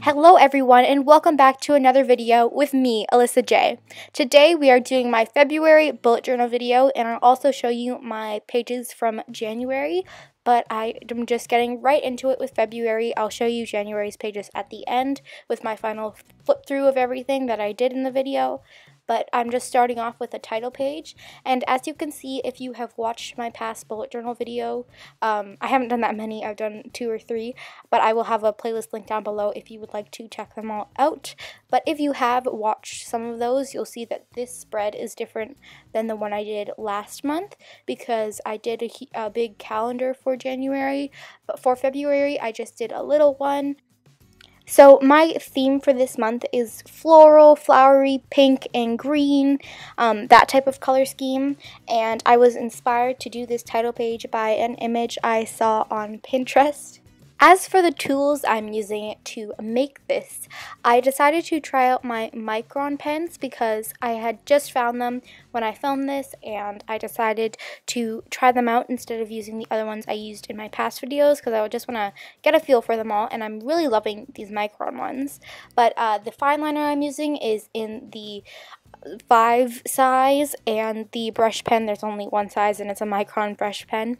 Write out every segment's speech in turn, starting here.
Hello everyone and welcome back to another video with me, Alyssa J. Today we are doing my February bullet journal video, and I'll also show you my pages from January, but I'm just getting right into it with February. I'll show you January's pages at the end with my final flip through of everything that I did in the video. But I'm just starting off with a title page, and as you can see, if you have watched my past bullet journal video, I haven't done that many, I've done 2 or 3, but I will have a playlist link down below if you would like to check them all out. But if you have watched some of those, you'll see that this spread is different than the one I did last month, because I did a big calendar for January, but for February I just did a little one. So my theme for this month is floral, flowery, pink, and green, that type of color scheme, and I was inspired to do this title page by an image I saw on Pinterest. As for the tools I'm using to make this, I decided to try out my Micron pens because I had just found them when I filmed this, and I decided to try them out instead of using the other ones I used in my past videos because I would just want to get a feel for them all, and I'm really loving these Micron ones. But the fine liner I'm using is in the 5 size, and the brush pen, there's only one size and it's a Micron brush pen.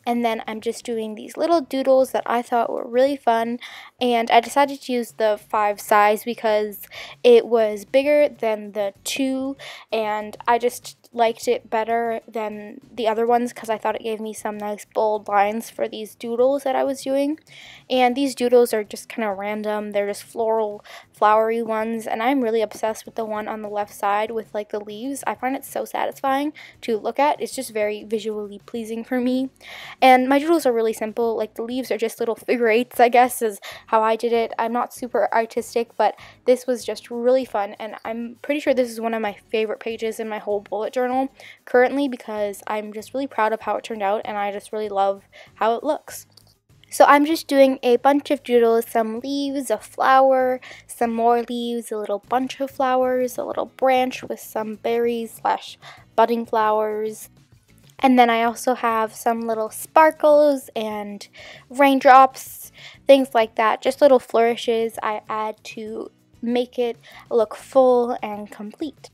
And then I'm just doing these little doodles that I thought were really fun, and I decided to use the 5 size because it was bigger than the 2, and I just liked it better than the other ones because I thought it gave me some nice bold lines for these doodles that I was doing. And these doodles are just kind of random, they're just floral, flowery ones, and I'm really obsessed with the one on the left side with like the leaves. I find it so satisfying to look at. It's just very visually pleasing for me. And my doodles are really simple, like the leaves are just little figure eights, I guess is how I did it. I'm not super artistic, but this was just really fun, and I'm pretty sure this is one of my favorite pages in my whole bullet journal currently because I'm just really proud of how it turned out, and I just really love how it looks. So I'm just doing a bunch of doodles, some leaves, a flower, some more leaves, a little bunch of flowers, a little branch with some berries / budding flowers. And then I also have some little sparkles and raindrops, things like that, just little flourishes I add to make it look full and complete.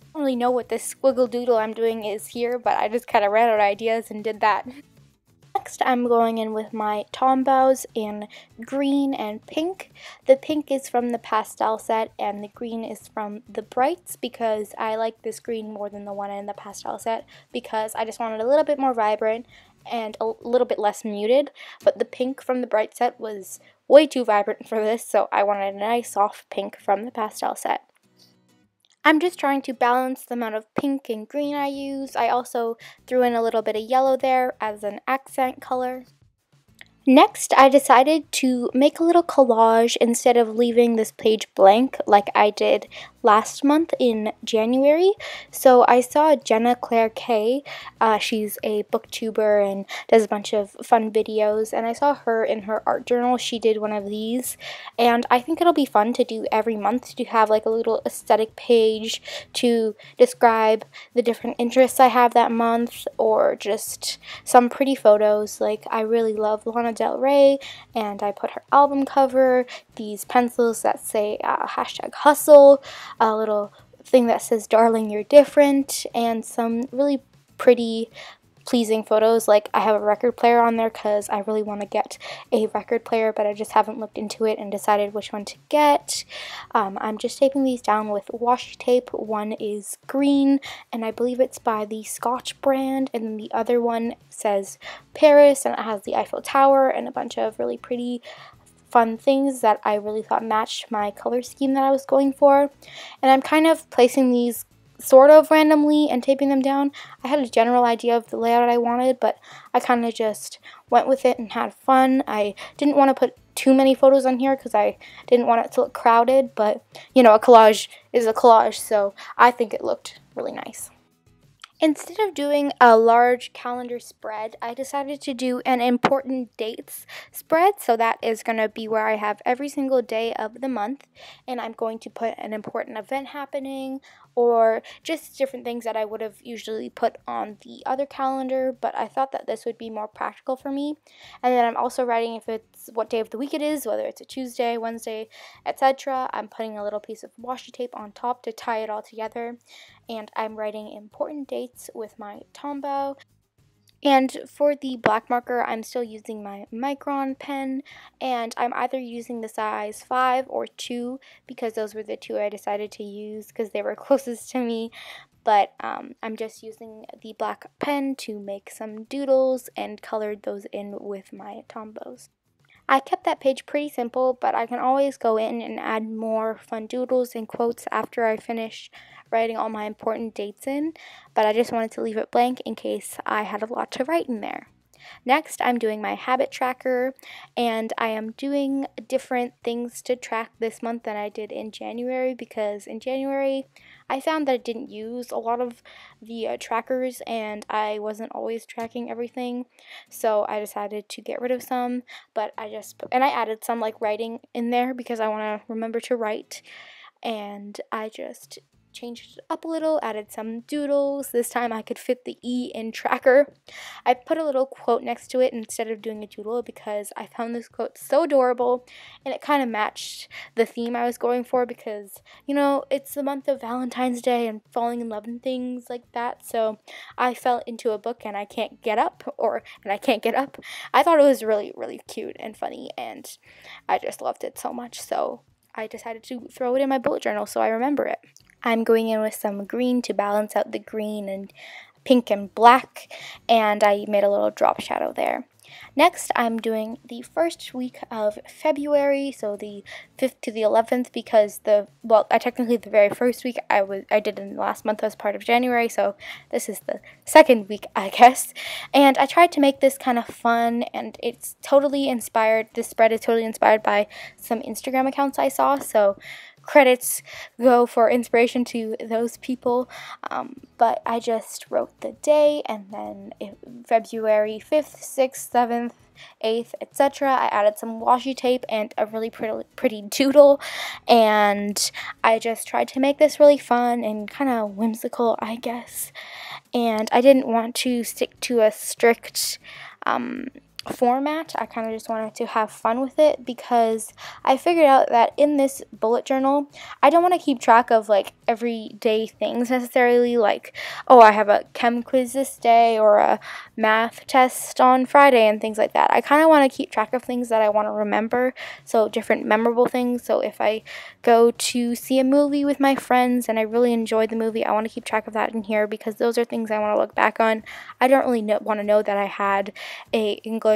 I don't really know what this squiggle doodle I'm doing is here, but I just kind of ran out of ideas and did that. Next, I'm going in with my Tombows in green and pink. The pink is from the pastel set and the green is from the brights because I like this green more than the one in the pastel set because I just wanted a little bit more vibrant and a little bit less muted, but the pink from the bright set was way too vibrant for this, so I wanted a nice soft pink from the pastel set. I'm just trying to balance the amount of pink and green I use. I also threw in a little bit of yellow there as an accent color. Next, I decided to make a little collage instead of leaving this page blank like I did last month in January. So I saw Jenna Claire K. She's a booktuber and does a bunch of fun videos, and I saw her in her art journal. She did one of these, and I think it'll be fun to do every month, to have like a little aesthetic page to describe the different interests I have that month, or just some pretty photos. Like, I really love Lana Del Rey, and I put her album cover, these pencils that say #hustle, a little thing that says darling you're different, and some really pretty pleasing photos. Like, I have a record player on there because I really want to get a record player, but I just haven't looked into it and decided which one to get. I'm just taping these down with washi tape. One is green, and I believe it's by the Scotch brand, and then the other one says Paris, and it has the Eiffel Tower and a bunch of really pretty fun things that I really thought matched my color scheme that I was going for. And I'm kind of placing these sort of randomly and taping them down. I had a general idea of the layout I wanted, but I kind of just went with it and had fun. I didn't want to put too many photos on here because I didn't want it to look crowded, but you know, a collage is a collage, so I think it looked really nice. Instead of doing a large calendar spread, I decided to do an important dates spread. So that is going to be where I have every single day of the month, and I'm going to put an important event happening or just different things that I would have usually put on the other calendar, but I thought that this would be more practical for me. And then I'm also writing if it's what day of the week it is, whether it's a Tuesday, Wednesday, etc. I'm putting a little piece of washi tape on top to tie it all together, and I'm writing important dates with my Tombow. And for the black marker, I'm still using my Micron pen, and I'm either using the size 5 or 2 because those were the two I decided to use because they were closest to me. But I'm just using the black pen to make some doodles and colored those in with my Tombows. I kept that page pretty simple, but I can always go in and add more fun doodles and quotes after I finish writing all my important dates in, but I just wanted to leave it blank in case I had a lot to write in there. Next, I'm doing my habit tracker, and I am doing different things to track this month than I did in January, because in January I found that I didn't use a lot of the trackers and I wasn't always tracking everything, so I decided to get rid of some, but I added some like writing in there because I want to remember to write, and I just changed it up a little, added some doodles. This time I could fit the E in tracker. I put a little quote next to it instead of doing a doodle because I found this quote so adorable, and it kind of matched the theme I was going for because, you know, it's the month of Valentine's Day and falling in love and things like that. So I fell into a book and I can't get up, I thought it was really, really cute and funny, and I just loved it so much. So I decided to throw it in my bullet journal so I remember it. I'm going in with some green to balance out the green and pink and black, and I made a little drop shadow there. Next, I'm doing the first week of February, so the 5th to the 11th, because technically the very first week I did in the last month as part of January, so this is the second week, I guess. And I tried to make this kind of fun, and it's totally inspired, this spread is totally inspired by some Instagram accounts I saw, so credits go for inspiration to those people, but I just wrote the day, and then February 5th, 6th, 7th, 8th, etc. I added some washi tape and a really pretty doodle, and I just tried to make this really fun and kind of whimsical, I guess, and I didn't want to stick to a strict format. I kind of just wanted to have fun with it because I figured out that in this bullet journal, I don't want to keep track of like everyday things necessarily, like, oh, I have a chem quiz this day or a math test on Friday and things like that. I kind of want to keep track of things that I want to remember, so different memorable things. So if I go to see a movie with my friends and I really enjoyed the movie, I want to keep track of that in here because those are things I want to look back on. I don't really want to know that I had a English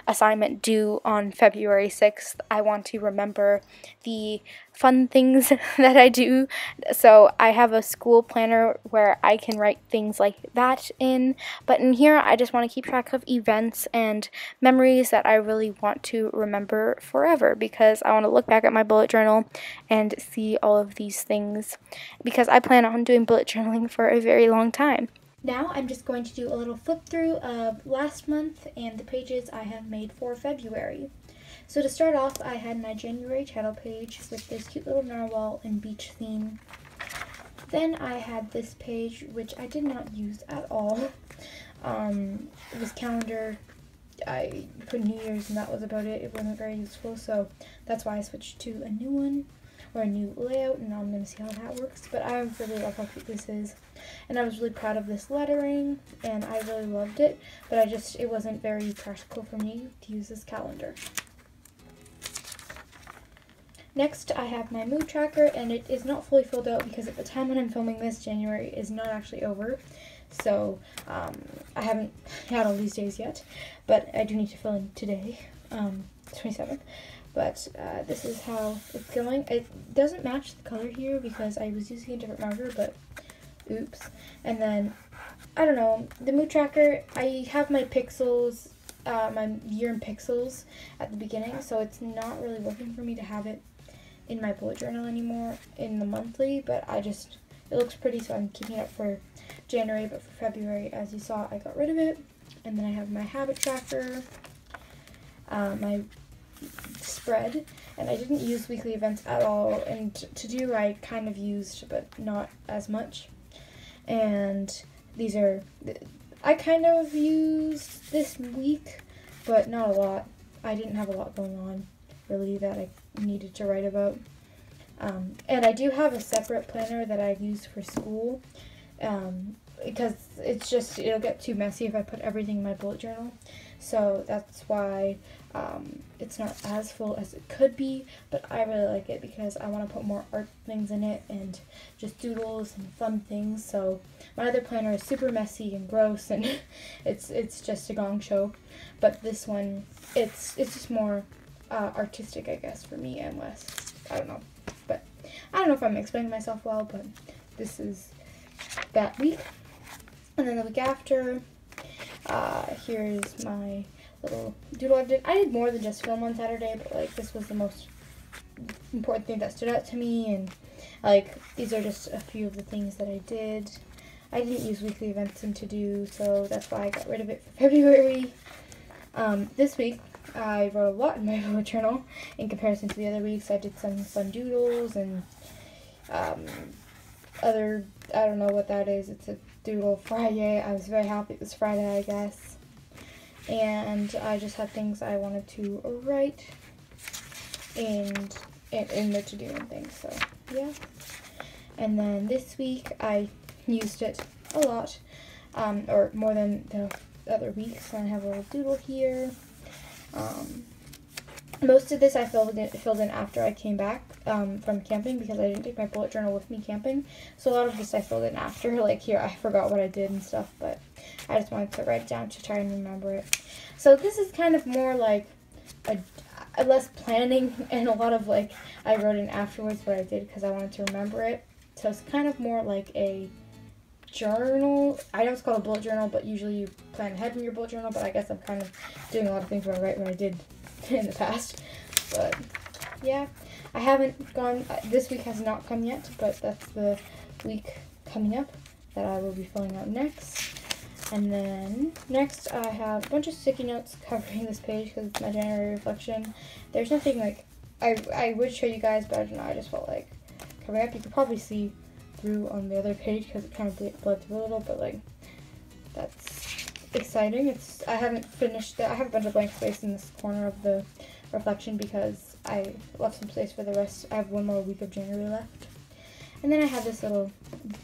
assignment due on February 6th. I want to remember the fun things that I do. So I have a school planner where I can write things like that in, but in here I just want to keep track of events and memories that I really want to remember forever because I want to look back at my bullet journal and see all of these things because I plan on doing bullet journaling for a very long time. Now I'm just going to do a little flip through of last month and the pages I have made for February. So to start off, I had my January title page with this cute little narwhal and beach theme. Then I had this page, which I did not use at all. It was calendar. I put New Year's and that was about it. It wasn't very useful, so that's why I switched to a new one, or a new layout, and now I'm going to see how that works. But I really love how cute this is, and I was really proud of this lettering, and I really loved it, but it wasn't very practical for me to use this calendar. Next, I have my mood tracker, and it is not fully filled out because at the time when I'm filming this, January is not actually over, so I haven't had all these days yet, but I do need to fill in today, 27th. But this is how it's going. It doesn't match the color here because I was using a different marker, but oops. And then, I don't know, the mood tracker, I have my pixels, my year in pixels at the beginning, so it's not really working for me to have it in my bullet journal anymore in the monthly, but it looks pretty, so I'm keeping it up for January, but for February, as you saw, I got rid of it. And then I have my habit tracker, my spread, And I didn't use weekly events at all, and to do I kind of used, but not as much. And these are, I kind of used this week, but not a lot. I didn't have a lot going on, really, that I needed to write about. And I do have a separate planner that I use for school, because it's just, it'll get too messy if I put everything in my bullet journal. So that's why it's not as full as it could be, but I really like it because I want to put more art things in it and just doodles and fun things. So my other planner is super messy and gross, and it's just a gong show. But this one, it's just more artistic, I guess, for me, and less, I don't know. But I don't know if I'm explaining myself well, but this is that week. And then the week after, here's my little doodle I did. I did more than just film on Saturday, but like this was the most important thing that stood out to me, and like these are just a few of the things that I did. I didn't use weekly events and to do, so that's why I got rid of it for February. This week I wrote a lot in my bullet journal in comparison to the other weeks. I did some fun doodles and other, I don't know what that is. It's a doodle Friday. I was very happy it was Friday, I guess. And I just had things I wanted to write and in the to-do and things, so yeah. And then this week I used it a lot, or more than the other weeks. So I have a little doodle here. Most of this I filled in after I came back from camping, because I didn't take my bullet journal with me camping. So a lot of this I filled in after. Like here, I forgot what I did and stuff, but I just wanted to write it down to try and remember it. So this is kind of more like a less planning, and a lot of like I wrote in afterwards what I did because I wanted to remember it. So it's kind of more like a journal. I know it's called a bullet journal, but usually you plan ahead in your bullet journal, but I guess I'm kind of doing a lot of things where I write what I did in the past. But yeah, I haven't gone, this week has not come yet, but that's the week coming up that I will be filling out next. And then next I have a bunch of sticky notes covering this page because it's my January reflection. There's nothing like, I would show you guys, but I don't know, I just felt like covering up. You could probably see through on the other page because it kind of bled through a little, but like that's exciting. I haven't finished it. I have a bunch of blank space in this corner of the reflection because I left some space for the rest. I have one more week of January left. And then I have this little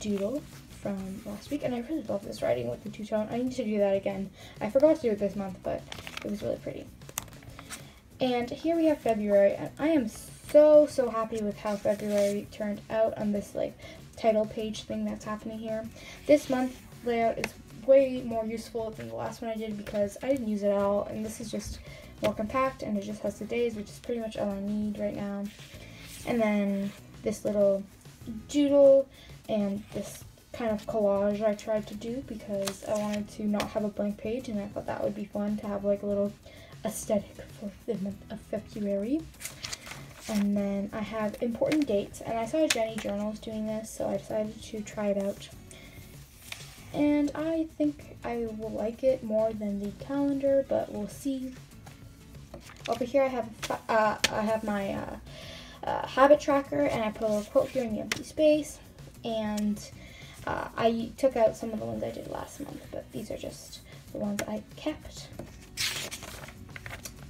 doodle from last week, and I really love this writing with the two-tone. I need to do that again. I forgot to do it this month, but it was really pretty. And here we have February, and I am so happy with how February turned out on this like title page thing that's happening here. This month layout is way more useful than the last one I did because I didn't use it at all, and this is just more compact, and it just has the days, which is pretty much all I need right now. And then this little doodle and this kind of collage I tried to do because I wanted to not have a blank page, and I thought that would be fun to have like a little aesthetic for the month of February. And then I have important dates, and I saw Jenny Journals doing this, so I decided to try it out. And I think I will like it more than the calendar, but we'll see. Over here I have my habit tracker, and I put a little quote here in the empty space. And I took out some of the ones I did last month, but these are just the ones I kept.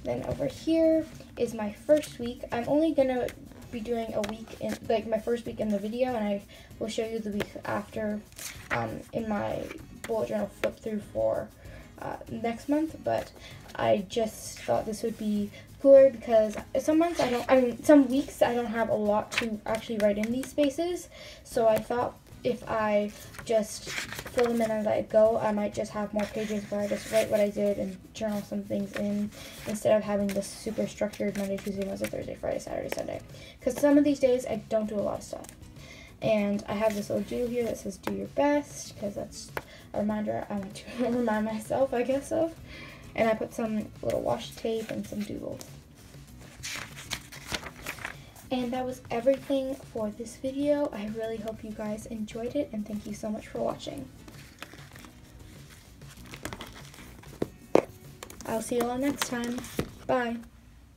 Then over here is my first week. I'm only gonna be doing a week in, like my first week in the video, and I will show you the week after in my bullet journal flip through for next month. But I just thought this would be cooler because some months some weeks I don't have a lot to actually write in these spaces. So I thought if I just fill them in as I go, I might just have more pages where I just write what I did and journal some things in, instead of having this super structured Monday, Tuesday, Wednesday, Thursday, Friday, Saturday, Sunday. Because some of these days I don't do a lot of stuff. And I have this little doodle here that says do your best, because that's a reminder I want to remind myself, I guess, of. And I put some little washi tape and some doodles. And that was everything for this video. I really hope you guys enjoyed it, and thank you so much for watching. I'll see you all next time. Bye.